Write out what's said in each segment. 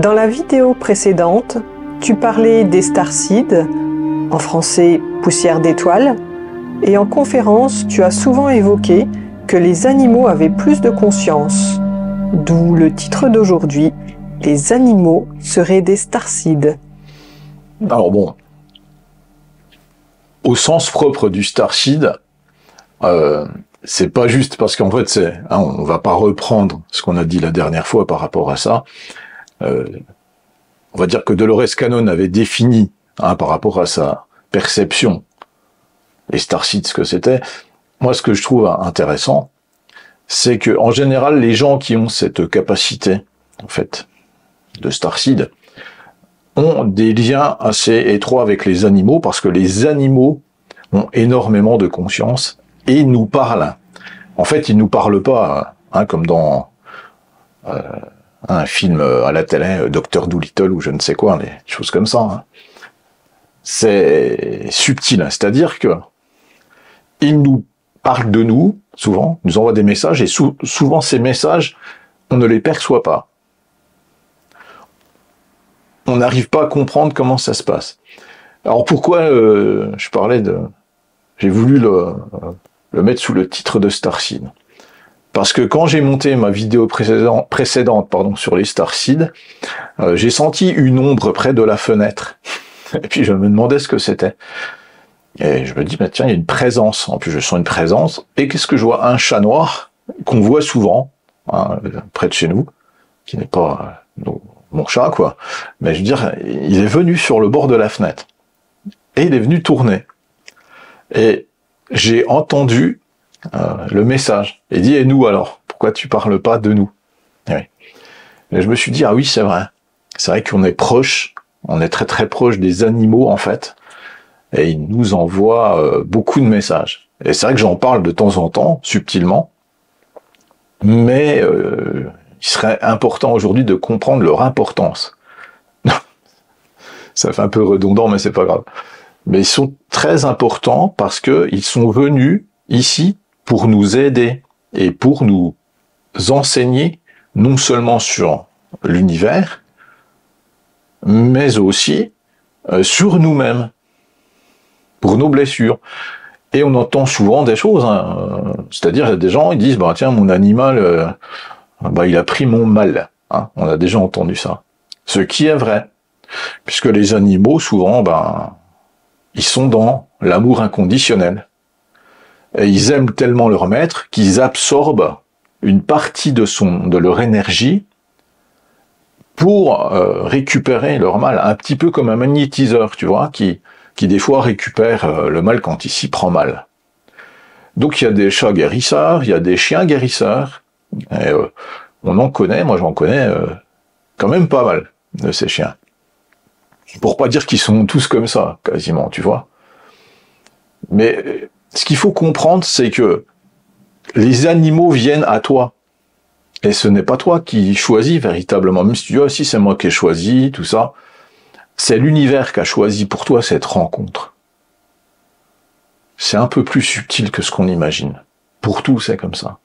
Dans la vidéo précédente, tu parlais des starseeds, en français poussière d'étoiles, et en conférence, tu as souvent évoqué que les animaux avaient plus de conscience, d'où le titre d'aujourd'hui, les animaux seraient des starseeds. Alors bon, au sens propre du starseed, c'est pas juste parce qu'en fait on va pas reprendre ce qu'on a dit la dernière fois par rapport à ça. On va dire que Dolores Cannon avait défini par rapport à sa perception les starseeds ce que c'était. Moi, ce que je trouve intéressant, c'est que en général, les gens qui ont cette capacité, en fait, de starseed, ont des liens assez étroits avec les animaux parce que les animaux ont énormément de conscience et ils nous parlent. En fait, ils nous parlent pas, comme dans un film à la télé, Dr. Dolittle ou je ne sais quoi, des choses comme ça. C'est subtil, c'est-à-dire que ils nous parlent de nous, souvent, nous envoient des messages et souvent ces messages, on ne les perçoit pas. On n'arrive pas à comprendre comment ça se passe. Alors pourquoi j'ai voulu le mettre sous le titre de starseed. Parce que quand j'ai monté ma vidéo précédente sur les starseeds, j'ai senti une ombre près de la fenêtre. Et puis je me demandais ce que c'était. Et je me dis, tiens, il y a une présence. En plus, je sens une présence. Et qu'est-ce que je vois? Un chat noir qu'on voit souvent près de chez nous, qui n'est pas mon chat, quoi. Mais je veux dire, il est venu sur le bord de la fenêtre. Et il est venu tourner. Et j'ai entendu le message. Il dit, et nous alors? Pourquoi tu parles pas de nous? Et oui. Et je me suis dit, ah oui, c'est vrai. C'est vrai qu'on est proche, on est très très proche des animaux, en fait. Et ils nous envoient beaucoup de messages. Et c'est vrai que j'en parle de temps en temps, subtilement. Mais il serait important aujourd'hui de comprendre leur importance. Ça fait un peu redondant, mais c'est pas grave. Mais ils sont très importants parce que ils sont venus ici pour nous aider et pour nous enseigner non seulement sur l'univers, mais aussi sur nous-mêmes, pour nos blessures. Et on entend souvent des choses, c'est-à-dire il y a des gens ils disent tiens, mon animal il a pris mon mal. On a déjà entendu ça. Ce qui est vrai, puisque les animaux souvent ils sont dans l'amour inconditionnel. Et ils aiment tellement leur maître qu'ils absorbent une partie de leur énergie pour récupérer leur mal, un petit peu comme un magnétiseur, tu vois, qui des fois récupère le mal quand il s'y prend mal. Donc il y a des chats guérisseurs, il y a des chiens guérisseurs, et on en connaît, moi j'en connais quand même pas mal de ces chiens. Pour pas dire qu'ils sont tous comme ça, quasiment, tu vois. Mais ce qu'il faut comprendre, c'est que les animaux viennent à toi. Et ce n'est pas toi qui choisis véritablement. Même si tu dis, si c'est moi qui ai choisi, tout ça. C'est l'univers qui a choisi pour toi cette rencontre. C'est un peu plus subtil que ce qu'on imagine. Pour tout, c'est comme ça.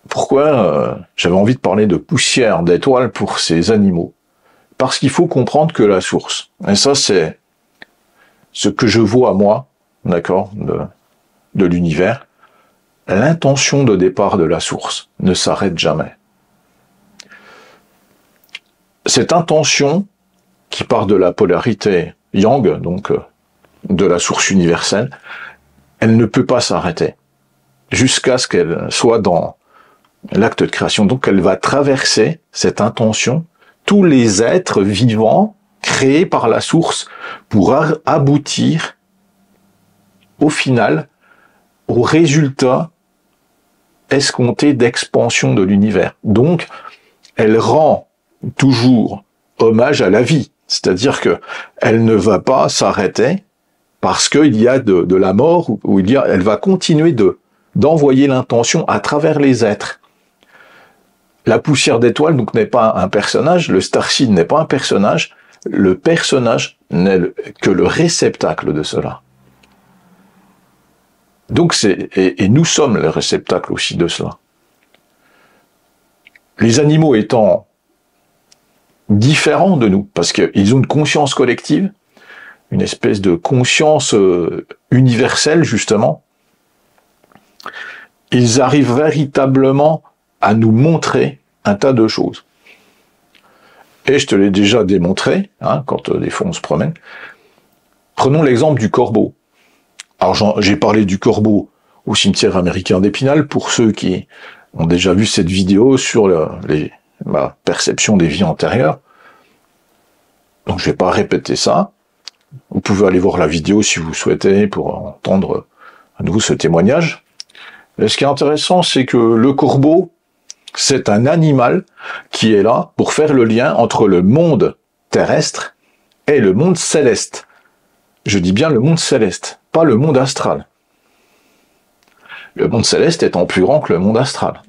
Pourquoi j'avais envie de parler de poussière d'étoiles pour ces animaux? Parce qu'il faut comprendre que la source, et ça c'est ce que je vois moi, d'accord, de l'univers, l'intention de départ de la source ne s'arrête jamais. Cette intention qui part de la polarité yang, donc de la source universelle, elle ne peut pas s'arrêter jusqu'à ce qu'elle soit dans l'acte de création. Donc elle va traverser cette intention tous les êtres vivants créés par la source pour aboutir au final au résultat escompté d'expansion de l'univers. Donc elle rend toujours hommage à la vie, c'est-à-dire que elle ne va pas s'arrêter parce qu'il y a de la mort, ou elle va continuer d'envoyer l'intention à travers les êtres. La poussière d'étoile donc n'est pas un personnage, le starseed n'est pas un personnage, le personnage n'est que le réceptacle de cela. Donc et nous sommes le réceptacle aussi de cela. Les animaux étant différents de nous, parce qu'ils ont une conscience collective, une espèce de conscience universelle, justement. Ils arrivent véritablement à nous montrer un tas de choses. Et je te l'ai déjà démontré, hein, quand des fois on se promène. Prenons l'exemple du corbeau. Alors j'ai parlé du corbeau au cimetière américain d'Épinal pour ceux qui ont déjà vu cette vidéo sur ma perception des vies antérieures. Donc je vais pas répéter ça. Vous pouvez aller voir la vidéo si vous souhaitez pour entendre à nouveau ce témoignage. Et ce qui est intéressant, c'est que le corbeau, c'est un animal qui est là pour faire le lien entre le monde terrestre et le monde céleste. Je dis bien le monde céleste, pas le monde astral. Le monde céleste étant plus grand que le monde astral.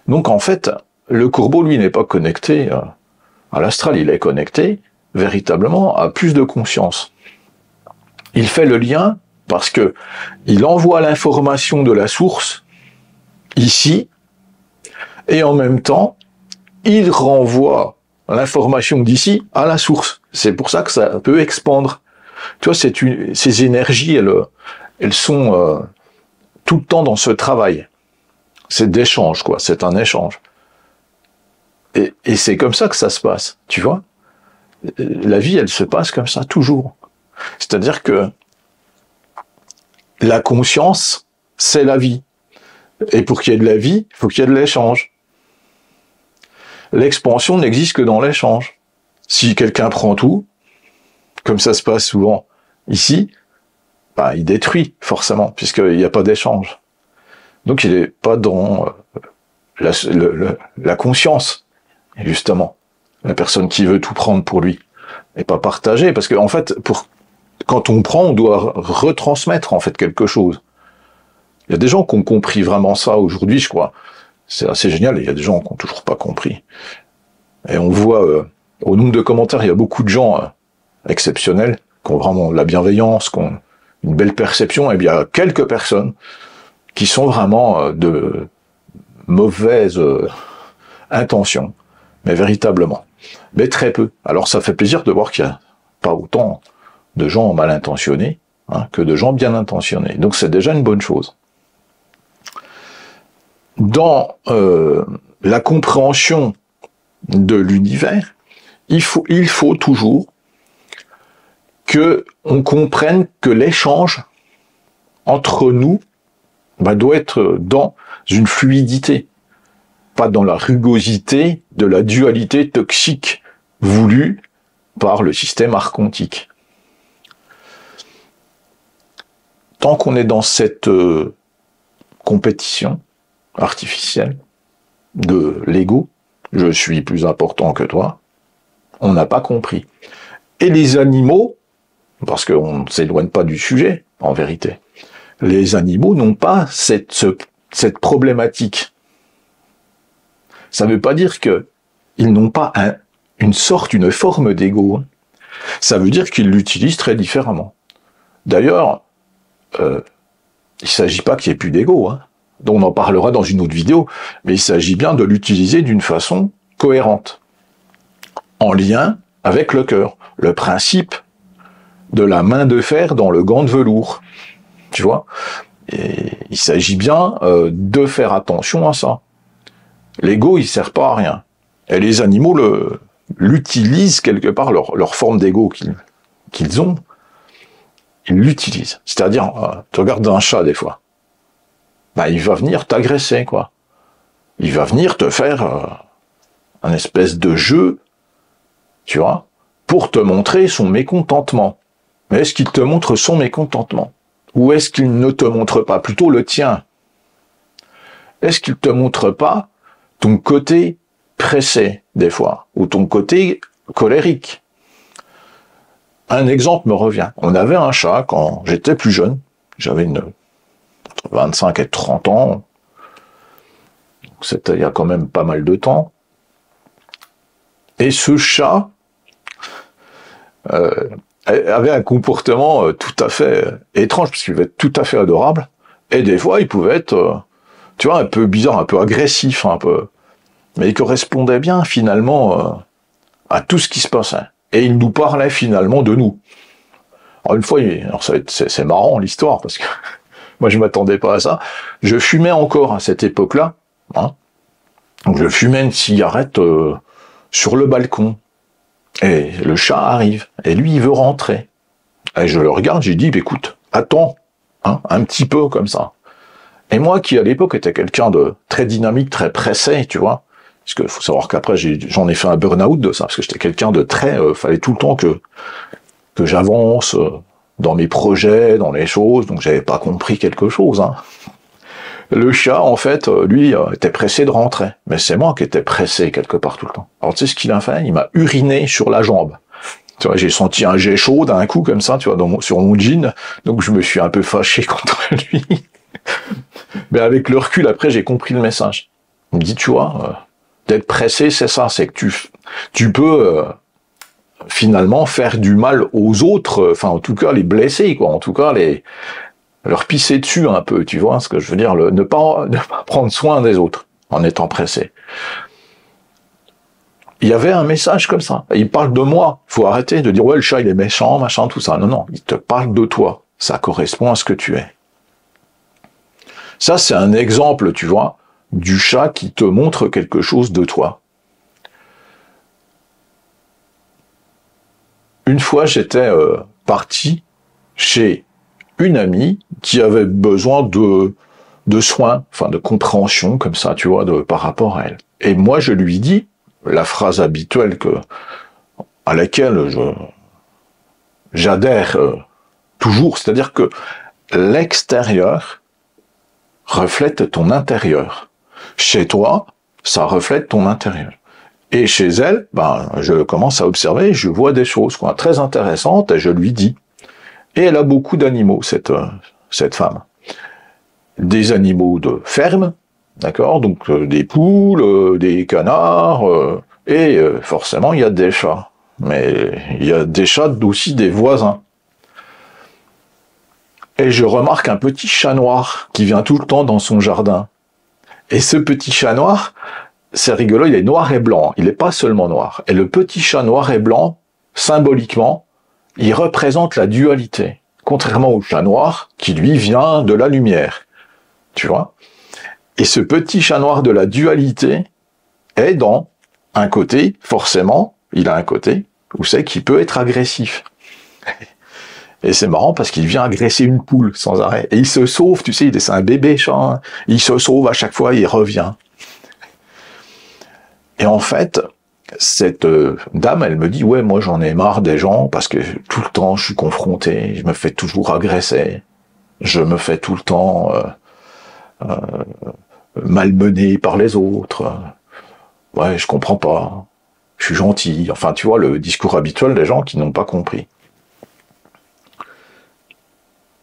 Donc en fait, le corbeau, lui, n'est pas connecté à l'astral, il est connecté véritablement à plus de conscience. Il fait le lien parce que il envoie l'information de la source ici, et en même temps, il renvoie l'information d'ici à la source. C'est pour ça que ça peut expandre. Tu vois, ces énergies, elles sont tout le temps dans ce travail. C'est d'échange, quoi. C'est un échange. Et c'est comme ça que ça se passe, tu vois. La vie, elle se passe comme ça, toujours. C'est-à-dire que la conscience, c'est la vie. Et pour qu'il y ait de la vie, il faut qu'il y ait de l'échange. L'expansion n'existe que dans l'échange. Si quelqu'un prend tout, comme ça se passe souvent ici, bah, il détruit, forcément, puisqu'il n'y a pas d'échange. Donc il n'est pas dans la conscience, justement. La personne qui veut tout prendre pour lui. Et pas partager, parce qu'en fait, quand on prend, on doit retransmettre, en fait, quelque chose. Il y a des gens qui ont compris vraiment ça aujourd'hui, je crois. C'est assez génial, et il y a des gens qui n'ont toujours pas compris. Et on voit, au nombre de commentaires, il y a beaucoup de gens exceptionnels, qui ont vraiment de la bienveillance, qui ont une belle perception, et bien il y a quelques personnes qui sont vraiment de mauvaises intentions, mais véritablement. Mais très peu. Alors ça fait plaisir de voir qu'il n'y a pas autant de gens mal intentionnés que de gens bien intentionnés. Donc c'est déjà une bonne chose. Dans la compréhension de l'univers, il faut toujours que on comprenne que l'échange entre nous doit être dans une fluidité, pas dans la rugosité de la dualité toxique voulue par le système archontique. Tant qu'on est dans cette compétition artificielle de l'ego, je suis plus important que toi, on n'a pas compris. Et les animaux, parce qu'on ne s'éloigne pas du sujet, en vérité, les animaux n'ont pas cette problématique. Ça ne veut pas dire qu'ils n'ont pas une forme d'ego. Ça veut dire qu'ils l'utilisent très différemment. D'ailleurs, il ne s'agit pas qu'il n'y ait plus d'ego, dont on en parlera dans une autre vidéo, mais il s'agit bien de l'utiliser d'une façon cohérente, en lien avec le cœur. Le principe de la main de fer dans le gant de velours, tu vois. Et il s'agit bien de faire attention à ça. L'ego, il sert pas à rien. Et les animaux l'utilisent quelque part, leur forme d'ego qu'ils ont, ils l'utilisent. C'est-à-dire, tu regardes un chat des fois, il va venir t'agresser, quoi. Il va venir te faire un espèce de jeu, tu vois, pour te montrer son mécontentement. Mais est-ce qu'il te montre son mécontentement? Ou est-ce qu'il ne te montre pas plutôt le tien? Est-ce qu'il te montre pas ton côté pressé, des fois, ou ton côté colérique? Un exemple me revient. On avait un chat quand j'étais plus jeune. J'avais entre 25 et 30 ans. C'était il y a quand même pas mal de temps. Et ce chat avait un comportement tout à fait étrange, parce qu'il pouvait être tout à fait adorable. Et des fois, il pouvait être, tu vois, un peu bizarre, un peu agressif, un peu. Mais il correspondait bien, finalement, à tout ce qui se passait. Et il nous parlait finalement de nous. Alors une fois, c'est marrant l'histoire, parce que moi je m'attendais pas à ça. Je fumais encore à cette époque-là. Hein. Donc je fumais une cigarette sur le balcon. Et le chat arrive. Et lui, il veut rentrer. Et je le regarde, j'ai dit, écoute, attends, hein, un petit peu comme ça. Et moi, qui à l'époque était quelqu'un de très dynamique, très pressé, tu vois, parce que faut savoir qu'après j'en ai fait un burn-out de ça, parce que j'étais quelqu'un de très, fallait tout le temps que j'avance dans mes projets, dans les choses, donc j'avais pas compris quelque chose. Hein. Le chat, en fait, lui, était pressé de rentrer, mais c'est moi qui étais pressé quelque part tout le temps. Alors tu sais ce qu'il a fait? Il m'a uriné sur la jambe. Tu vois, j'ai senti un jet chaud d'un coup comme ça, tu vois, sur mon jean, donc je me suis un peu fâché contre lui. Mais avec le recul, après, j'ai compris le message. Il me dit, tu vois, d'être pressé, c'est ça, c'est que tu peux finalement faire du mal aux autres, enfin en tout cas les blesser, quoi, en tout cas leur pisser dessus un peu, tu vois ce que je veux dire, ne pas prendre soin des autres en étant pressé. Il y avait un message comme ça. Il parle de moi. Il faut arrêter de dire ouais le chat il est méchant, machin, tout ça. Non, non, il te parle de toi. Ça correspond à ce que tu es. Ça c'est un exemple, tu vois, du chat qui te montre quelque chose de toi. Une fois j'étais parti chez une amie qui avait besoin de soins, enfin de compréhension comme ça, tu vois, par rapport à elle. Et moi je lui dis la phrase habituelle à laquelle j'adhère toujours, c'est-à-dire que l'extérieur reflète ton intérieur. Chez toi, ça reflète ton intérieur. Et chez elle, ben, je commence à observer, je vois des choses quoi, très intéressantes et je lui dis. Et elle a beaucoup d'animaux, cette femme. Des animaux de ferme, d'accord, donc des poules, des canards, et forcément il y a des chats. Mais il y a des chats aussi des voisins. Et je remarque un petit chat noir qui vient tout le temps dans son jardin. Et ce petit chat noir, c'est rigolo, il est noir et blanc, il n'est pas seulement noir. Et le petit chat noir et blanc, symboliquement, il représente la dualité. Contrairement au chat noir, qui lui vient de la lumière. Tu vois? Et ce petit chat noir de la dualité est dans un côté, forcément, il a un côté où c'est qu'il peut être agressif. Et c'est marrant parce qu'il vient agresser une poule sans arrêt. Et il se sauve, tu sais, c'est un bébé chat, hein. Il se sauve à chaque fois, il revient. Et en fait, cette dame, elle me dit, ouais, moi j'en ai marre des gens parce que tout le temps je suis confronté, je me fais toujours agresser, je me fais tout le temps malmené par les autres. Ouais, je comprends pas. Je suis gentil. Enfin, tu vois, le discours habituel des gens qui n'ont pas compris.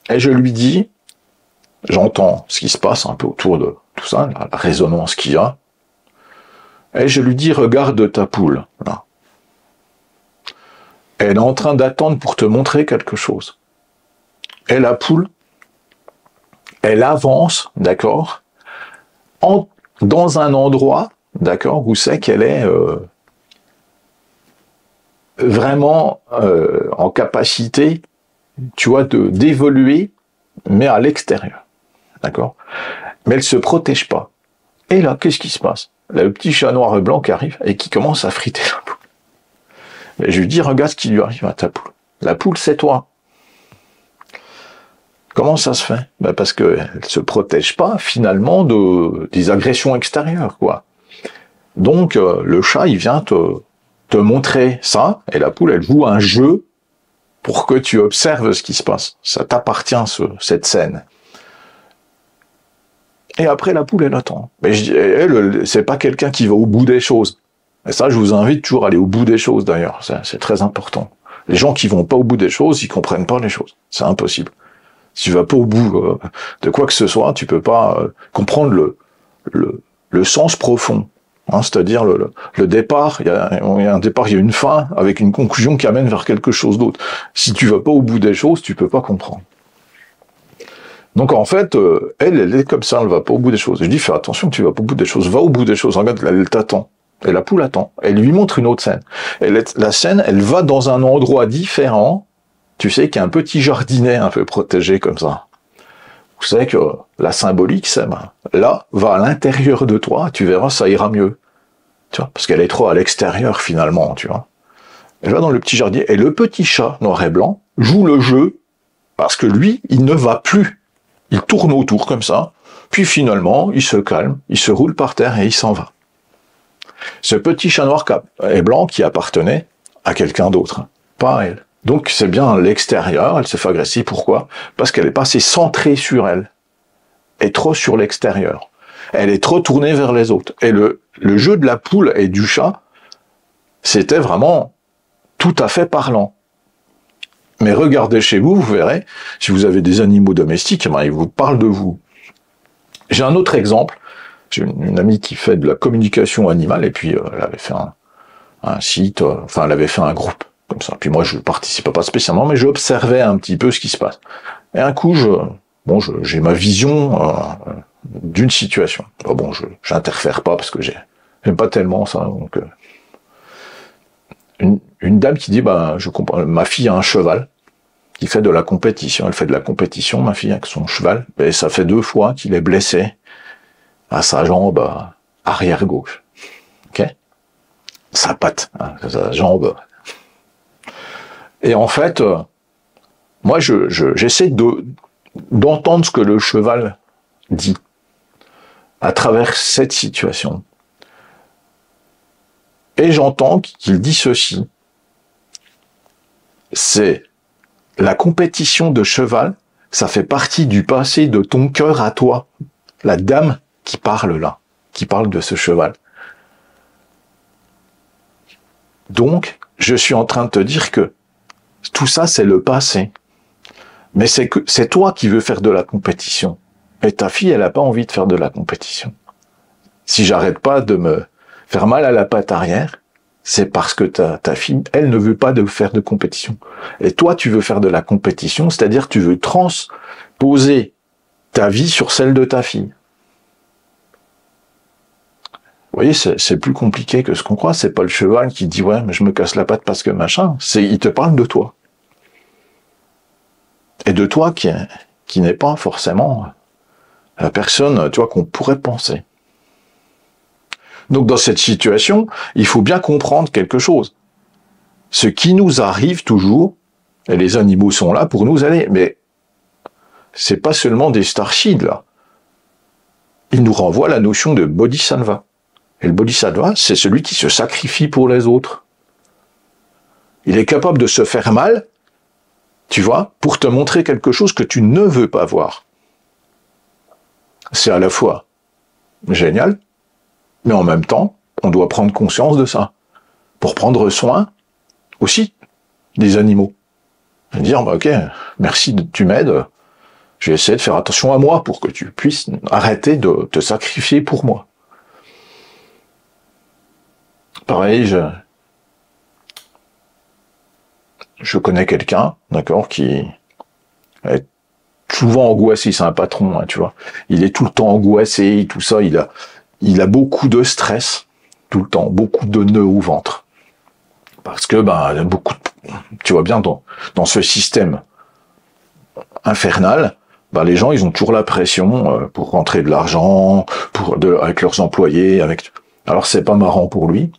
Et je lui dis, j'entends ce qui se passe un peu autour de tout ça, la résonance qu'il y a. Et je lui dis, regarde ta poule, là. Elle est en train d'attendre pour te montrer quelque chose. Et la poule, elle avance, d'accord, dans un endroit, d'accord, où c'est qu'elle est vraiment en capacité, tu vois, d'évoluer, mais à l'extérieur, d'accord. Mais elle se protège pas. Et là, qu'est-ce qui se passe? Là, le petit chat noir et blanc qui arrive et qui commence à friter la poule. Et je lui dis, regarde ce qui lui arrive à ta poule. La poule, c'est toi. Comment ça se fait? Ben parce qu'elle ne se protège pas, finalement, des agressions extérieures, quoi. Donc, le chat, il vient te montrer ça, et la poule, elle joue un jeu pour que tu observes ce qui se passe. Ça t'appartient, cette scène. Et après, la poule, elle attend. Mais elle, c'est pas quelqu'un qui va au bout des choses. Et ça, je vous invite toujours à aller au bout des choses, d'ailleurs. C'est très important. Les gens qui vont pas au bout des choses, ils comprennent pas les choses. C'est impossible. Si tu vas pas au bout de quoi que ce soit, tu peux pas comprendre le sens profond. Hein, c'est-à-dire le départ, il y a un départ, il y a une fin, avec une conclusion qui amène vers quelque chose d'autre. Si tu vas pas au bout des choses, tu peux pas comprendre. Donc en fait, elle est comme ça, elle va pas au bout des choses. Je dis, fais attention, tu vas pas au bout des choses, va au bout des choses, regarde, elle t'attend. Et la poule attend. Elle lui montre une autre scène. La scène, elle va dans un endroit différent. Tu sais qu'il y a un petit jardinet un peu protégé comme ça. Vous savez que la symbolique, c'est là, va à l'intérieur de toi, tu verras, ça ira mieux. Tu vois, parce qu'elle est trop à l'extérieur finalement, tu vois. Elle va dans le petit jardin et le petit chat noir et blanc joue le jeu parce que lui, il ne va plus. Il tourne autour comme ça, puis finalement, il se calme, il se roule par terre et il s'en va. Ce petit chat noir et blanc qui appartenait à quelqu'un d'autre, pas à elle. Donc c'est bien l'extérieur, elle se fait agresser. Pourquoi? Parce qu'elle est pas assez centrée sur elle, et trop sur l'extérieur. Elle est trop tournée vers les autres. Et le jeu de la poule et du chat, c'était vraiment tout à fait parlant. Mais regardez chez vous, vous verrez, si vous avez des animaux domestiques, ils vous parlent de vous. J'ai un autre exemple. J'ai une amie qui fait de la communication animale, et puis elle avait fait un site, elle avait fait un groupe, comme ça. Puis moi, je ne participais pas spécialement, mais j'observais un petit peu ce qui se passe. Et un coup, j'ai ma vision d'une situation. Bon, j'interfère pas, parce que j'aime pas tellement ça, donc... Une dame qui dit, je comprends, ma fille a un cheval qui fait de la compétition. Elle fait de la compétition, ma fille, avec son cheval. Et ça fait 2 fois qu'il est blessé à sa jambe arrière gauche. Ok? Sa patte, sa jambe. Et en fait, moi, j'essaie d'entendre ce que le cheval dit à travers cette situation. Et j'entends qu'il dit ceci. C'est la compétition de cheval, ça fait partie du passé de ton cœur à toi. La dame qui parle là, qui parle de ce cheval. Donc, je suis en train de te dire que tout ça, c'est le passé. Mais c'est toi qui veux faire de la compétition. Et ta fille, elle n'a pas envie de faire de la compétition. Si j'arrête pas de me faire mal à la patte arrière, c'est parce que ta fille, elle ne veut pas faire de compétition. Et toi, tu veux faire de la compétition, c'est-à-dire tu veux transposer ta vie sur celle de ta fille. Vous voyez, c'est plus compliqué que ce qu'on croit. C'est pas le cheval qui dit « ouais, mais je me casse la patte parce que machin ». Il te parle de toi. Et de toi qui n'est pas forcément la personne, tu vois, qu'on pourrait penser. Donc dans cette situation, il faut bien comprendre quelque chose. Ce qui nous arrive toujours, et les animaux sont là pour nous aider, mais c'est pas seulement des starseeds là. Ils nous renvoient la notion de bodhisattva. Et le bodhisattva, c'est celui qui se sacrifie pour les autres. Il est capable de se faire mal, tu vois, pour te montrer quelque chose que tu ne veux pas voir. C'est à la fois génial, mais en même temps, on doit prendre conscience de ça, pour prendre soin aussi des animaux. Et dire, ok, merci, tu m'aides, je vais essayer de faire attention à moi pour que tu puisses arrêter de te sacrifier pour moi. Pareil, je connais quelqu'un, d'accord, qui est souvent angoissé, c'est un patron, tu vois. Il est tout le temps angoissé, tout ça, il a beaucoup de stress, tout le temps, beaucoup de nœuds au ventre. Parce que, tu vois bien, dans ce système infernal, les gens, ils ont toujours la pression pour rentrer de l'argent, avec leurs employés, alors c'est pas marrant pour lui.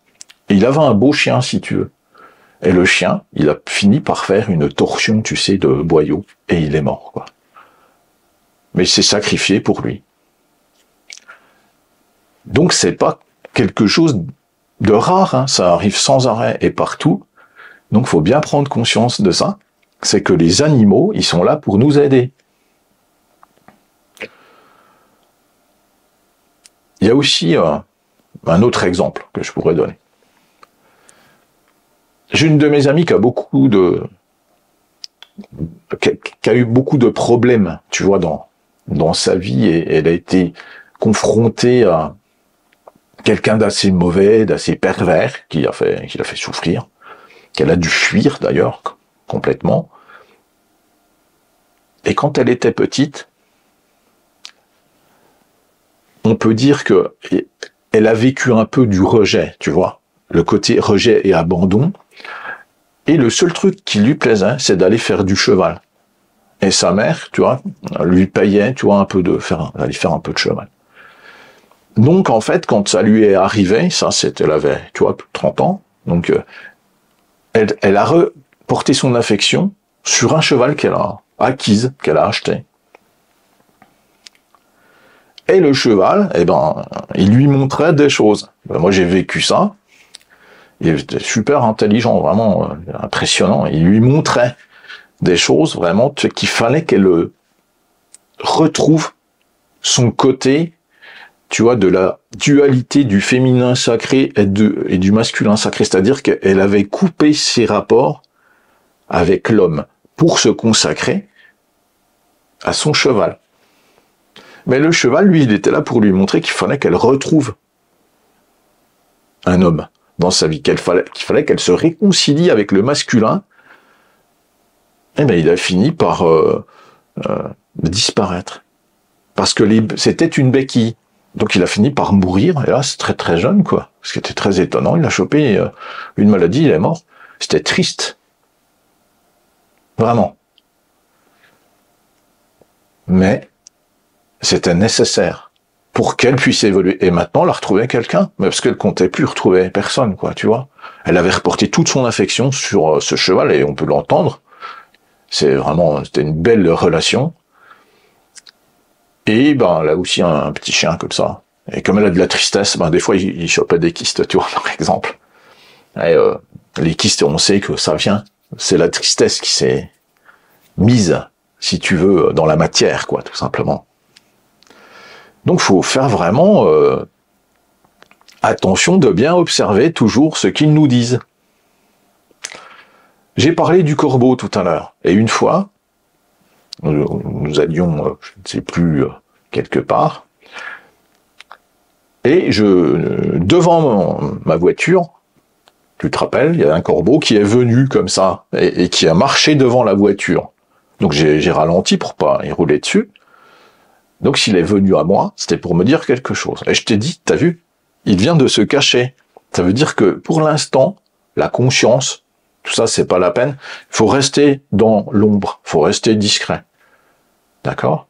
Et il avait un beau chien, si tu veux. Et le chien, il a fini par faire une torsion, tu sais, de boyau, et il est mort, quoi. Mais il s'est sacrifié pour lui. Donc c'est pas quelque chose de rare, hein, ça arrive sans arrêt et partout. Donc faut bien prendre conscience de ça. C'est que les animaux, ils sont là pour nous aider. Il y a aussi un autre exemple que je pourrais donner. J'ai une de mes amies qui a eu beaucoup de problèmes, tu vois, dans sa vie, et elle a été confrontée à quelqu'un d'assez mauvais, d'assez pervers, qui l'a fait souffrir, qu'elle a dû fuir d'ailleurs, complètement. Et quand elle était petite, on peut dire que elle a vécu un peu du rejet, tu vois, le côté rejet et abandon. Et le seul truc qui lui plaisait, c'est d'aller faire du cheval. Et sa mère, tu vois, lui payait, tu vois, d'aller faire un peu de cheval. Donc, en fait, quand ça lui est arrivé, elle avait, tu vois, plus de 30 ans, donc, elle a reporté son affection sur un cheval qu'elle a acquise, qu'elle a acheté. Et le cheval, il lui montrait des choses. Moi, j'ai vécu ça. Il était super intelligent, vraiment impressionnant. Il lui montrait des choses vraiment qu'il fallait qu'elle retrouve son côté, tu vois, de la dualité du féminin sacré et du masculin sacré. C'est-à-dire qu'elle avait coupé ses rapports avec l'homme pour se consacrer à son cheval. Mais le cheval, lui, il était là pour lui montrer qu'il fallait qu'elle retrouve un homme dans sa vie, qu'il fallait qu'elle se réconcilie avec le masculin. Et il a fini par disparaître. Parce que c'était une béquille. Donc il a fini par mourir, et là, c'est très très jeune, quoi. Ce qui était très étonnant, il a chopé une maladie, il est mort. C'était triste. Vraiment. Mais c'était nécessaire pour qu'elle puisse évoluer. Et maintenant, elle a retrouvé quelqu'un, mais parce qu'elle comptait plus retrouver personne, quoi, tu vois. Elle avait reporté toute son affection sur ce cheval, et on peut l'entendre. C'était une belle relation. Et elle a aussi un petit chien comme ça. Et comme elle a de la tristesse, des fois il chopait des kystes, tu vois, par exemple. Et les kystes, on sait que ça vient. C'est la tristesse qui s'est mise, si tu veux, dans la matière, quoi, tout simplement. Donc faut faire vraiment attention de bien observer toujours ce qu'ils nous disent. J'ai parlé du corbeau tout à l'heure. Et une fois, nous allions, je ne sais plus, quelque part, et devant ma voiture, tu te rappelles, il y a un corbeau qui est venu comme ça, et qui a marché devant la voiture. Donc j'ai ralenti pour pas y rouler dessus. Donc s'il est venu à moi, c'était pour me dire quelque chose. Et je t'ai dit, t'as vu, il vient de se cacher. Ça veut dire que pour l'instant, la conscience, tout ça, c'est pas la peine. Il faut rester dans l'ombre, il faut rester discret. D'accord ?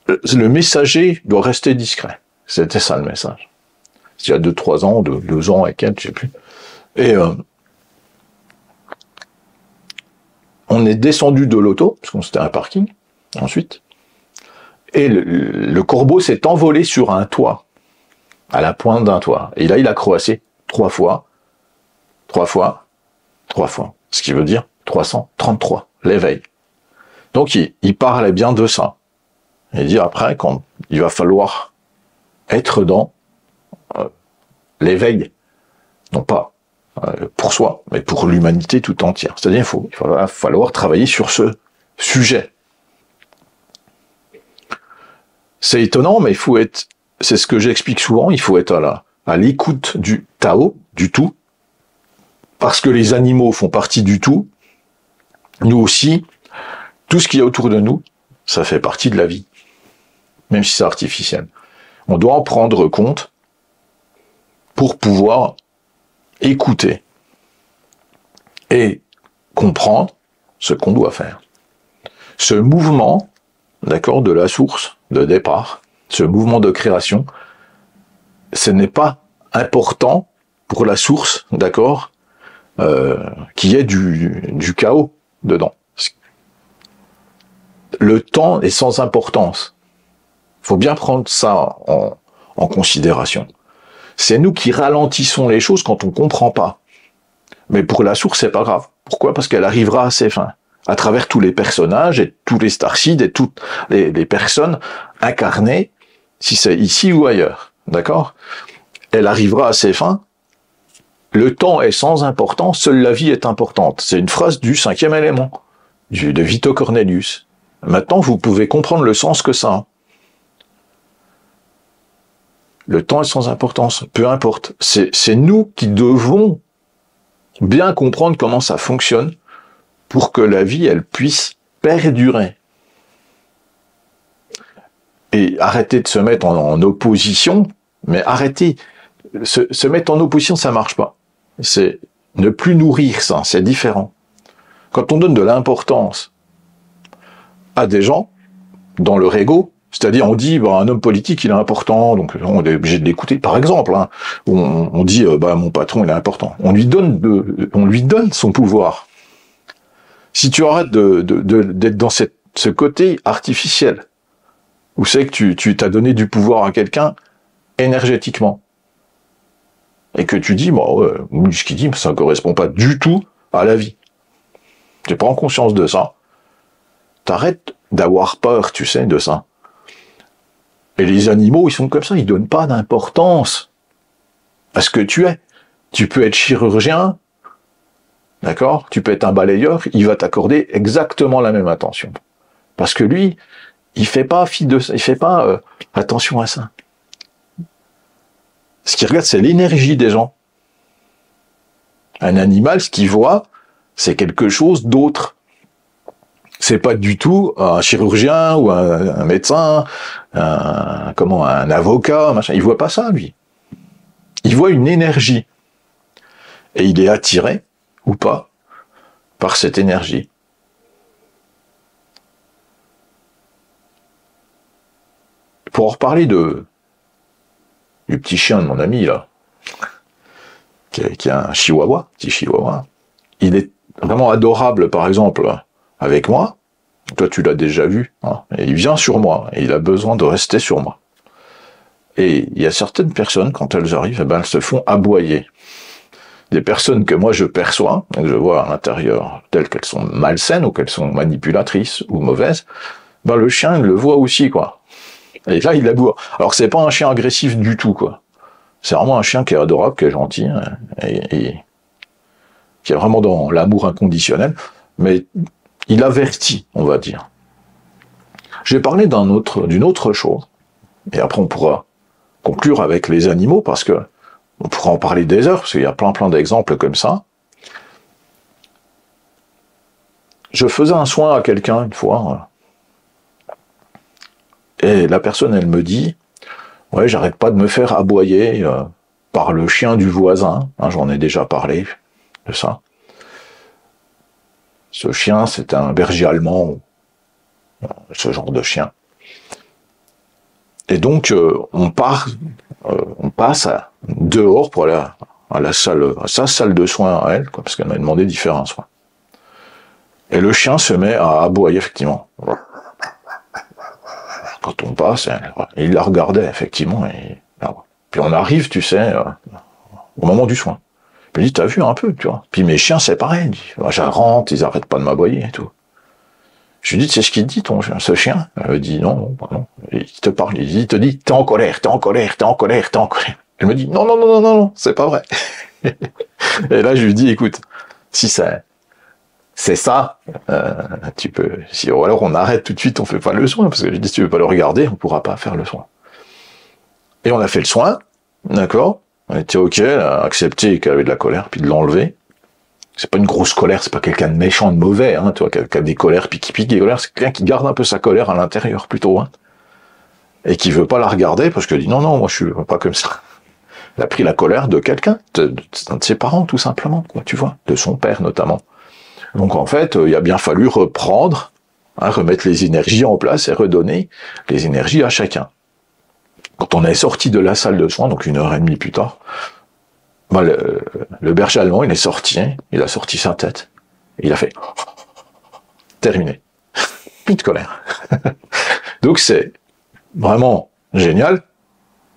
Le messager doit rester discret. C'était ça le message. Il y a 2-3 ans, 2 ans et quelques, je sais plus. Et on est descendu de l'auto, parce qu'on c'était un parking, ensuite. Et le corbeau s'est envolé sur un toit, à la pointe d'un toit. Et là, il a croassé 3 fois, 3 fois, 3 fois. Ce qui veut dire 333, l'éveil. Donc, il parlait bien de ça. Il dit après, quand il va falloir être dans l'éveil, non pas pour soi, mais pour l'humanité tout entière. C'est-à-dire, il va falloir travailler sur ce sujet. C'est étonnant, mais c'est ce que j'explique souvent, il faut être à l'écoute du Tao, du tout, parce que les animaux font partie du tout, nous aussi, tout ce qu'il y a autour de nous, ça fait partie de la vie, même si c'est artificiel. On doit en prendre compte pour pouvoir écouter et comprendre ce qu'on doit faire. Ce mouvement, d'accord, de la source de départ, ce mouvement de création, ce n'est pas important pour la source, d'accord, qu'il y ait du chaos dedans. Le temps est sans importance. Il faut bien prendre ça en considération. C'est nous qui ralentissons les choses quand on comprend pas. Mais pour la source, c'est pas grave. Pourquoi ? Parce qu'elle arrivera à ses fins. À travers tous les personnages et tous les starseeds et toutes les personnes incarnées, si c'est ici ou ailleurs. D'accord ? Elle arrivera à ses fins. Le temps est sans importance, seule la vie est importante. C'est une phrase du 5e élément, de Vito Cornelius. Maintenant, vous pouvez comprendre le sens que ça a. Le temps est sans importance, peu importe. C'est nous qui devons bien comprendre comment ça fonctionne pour que la vie, elle puisse perdurer. Et arrêtez de se mettre en opposition, mais arrêtez. Se mettre en opposition, ça marche pas. C'est ne plus nourrir ça, c'est différent. Quand on donne de l'importance à des gens, dans leur ego, c'est-à-dire on dit, un homme politique, il est important, donc on est obligé de l'écouter. Par exemple, hein, on dit, mon patron, il est important. On lui donne son pouvoir. Si tu arrêtes d'être dans ce côté artificiel, où c'est que tu t'as donné du pouvoir à quelqu'un énergétiquement, et que tu dis, ce qu'il dit, ça ne correspond pas du tout à la vie. Tu prends conscience de ça. T'arrêtes d'avoir peur, tu sais, de ça. Et les animaux, ils sont comme ça, ils donnent pas d'importance à ce que tu es. Tu peux être chirurgien, d'accord? Tu peux être un balayeur, il va t'accorder exactement la même attention. Parce que lui, il fait pas attention à ça. Ce qu'il regarde, c'est l'énergie des gens. Un animal, ce qu'il voit, c'est quelque chose d'autre. C'est pas du tout un chirurgien ou un médecin, un avocat, machin. Il voit pas ça, lui. Il voit une énergie. Et il est attiré, ou pas, par cette énergie. Pour en reparler du petit chien de mon ami, là, qui est un chihuahua, petit chihuahua, il est vraiment adorable, par exemple, avec moi. Toi, tu l'as déjà vu, hein, et il vient sur moi, et il a besoin de rester sur moi. Et il y a certaines personnes, quand elles arrivent, elles se font aboyer. Des personnes que moi je perçois, et que je vois à l'intérieur, telles qu'elles sont malsaines, ou qu'elles sont manipulatrices, ou mauvaises, le chien, il le voit aussi, quoi. Et là, il aboie. Alors, c'est pas un chien agressif du tout, quoi. C'est vraiment un chien qui est adorable, qui est gentil, et qui est vraiment dans l'amour inconditionnel, mais il avertit, on va dire. Je vais parler d'une autre chose, et après on pourra conclure avec les animaux, parce que on pourra en parler des heures, parce qu'il y a plein d'exemples comme ça. Je faisais un soin à quelqu'un une fois, et la personne, elle me dit, ouais, j'arrête pas de me faire aboyer par le chien du voisin, hein, j'en ai déjà parlé de ça. Ce chien, c'est un berger allemand, ce genre de chien. Et donc, on passe dehors pour aller à sa salle de soins à elle, parce qu'elle m'a demandé d'y faire un soin. Et le chien se met à aboyer, effectivement. Quand on passe, il la regardait, effectivement. Puis on arrive, tu sais, au moment du soin. Je me dis, t'as vu un peu, tu vois. Puis mes chiens, c'est pareil. Je rentre, ils arrêtent pas de m'aboyer et tout. Je lui dis, c'est ce qu'il te dit, ce chien? Elle me dit, non. Il te parle, il te dit, t'es en colère. Elle me dit, non, c'est pas vrai. Et là, je lui dis, écoute, si c'est ça, tu peux, ou alors on arrête tout de suite, on fait pas le soin, parce que je dis, si tu veux pas le regarder, on pourra pas faire le soin. Et on a fait le soin, d'accord? On était ok, elle a accepté qu'elle avait de la colère, puis de l'enlever. C'est pas une grosse colère, c'est pas quelqu'un de méchant, de mauvais, hein, tu vois, quelqu'un des colères, pique des colères, c'est quelqu'un qui garde un peu sa colère à l'intérieur, plutôt, hein. Et qui veut pas la regarder, parce qu'elle dit, non, moi je suis pas comme ça. Elle a pris la colère de quelqu'un, d'un de ses parents, tout simplement, quoi, tu vois, de son père, notamment. Donc, en fait, il a bien fallu reprendre, hein, remettre les énergies en place et redonner les énergies à chacun. Quand on est sorti de la salle de soins, donc 1h30 plus tard, le berger allemand, il est sorti, hein, il a sorti sa tête, et il a fait terminé. Plus de colère. Donc c'est vraiment génial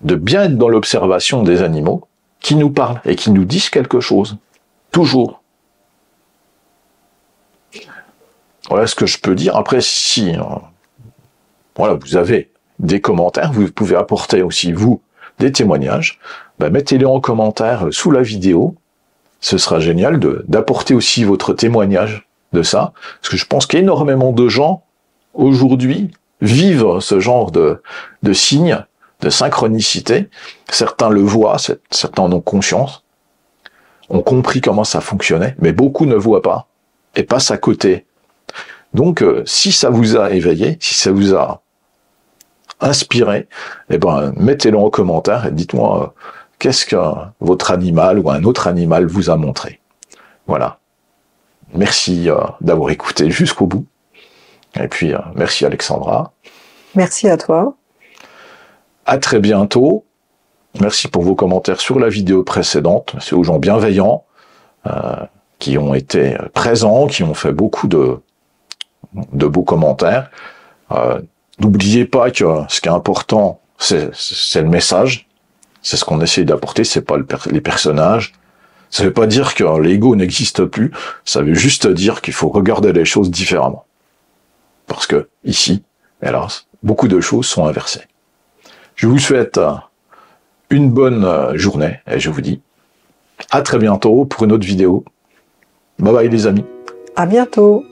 de bien être dans l'observation des animaux qui nous parlent et qui nous disent quelque chose. Toujours. Voilà ce que je peux dire. Après, si voilà, vous avez des commentaires, vous pouvez apporter aussi, vous, des témoignages, mettez-les en commentaire sous la vidéo. Ce sera génial d'apporter aussi votre témoignage de ça, parce que je pense qu'énormément de gens, aujourd'hui, vivent ce genre de signes, de synchronicité. Certains le voient, certains en ont conscience, ont compris comment ça fonctionnait, mais beaucoup ne voient pas, et passent à côté. Donc, si ça vous a éveillé, si ça vous a inspiré, eh ben, mettez-le en commentaire et dites-moi qu'est-ce que votre animal ou un autre animal vous a montré. Voilà. Merci d'avoir écouté jusqu'au bout. Et puis, merci Alexandra. Merci à toi. À très bientôt. Merci pour vos commentaires sur la vidéo précédente. Merci aux gens bienveillants qui ont été présents, qui ont fait beaucoup de beaux commentaires. N'oubliez pas que ce qui est important, c'est le message. C'est ce qu'on essaye d'apporter, c'est pas les personnages. Ça veut pas dire que l'ego n'existe plus, ça veut juste dire qu'il faut regarder les choses différemment. Parce que, ici, hélas, beaucoup de choses sont inversées. Je vous souhaite une bonne journée, et je vous dis à très bientôt pour une autre vidéo. Bye bye les amis. À bientôt.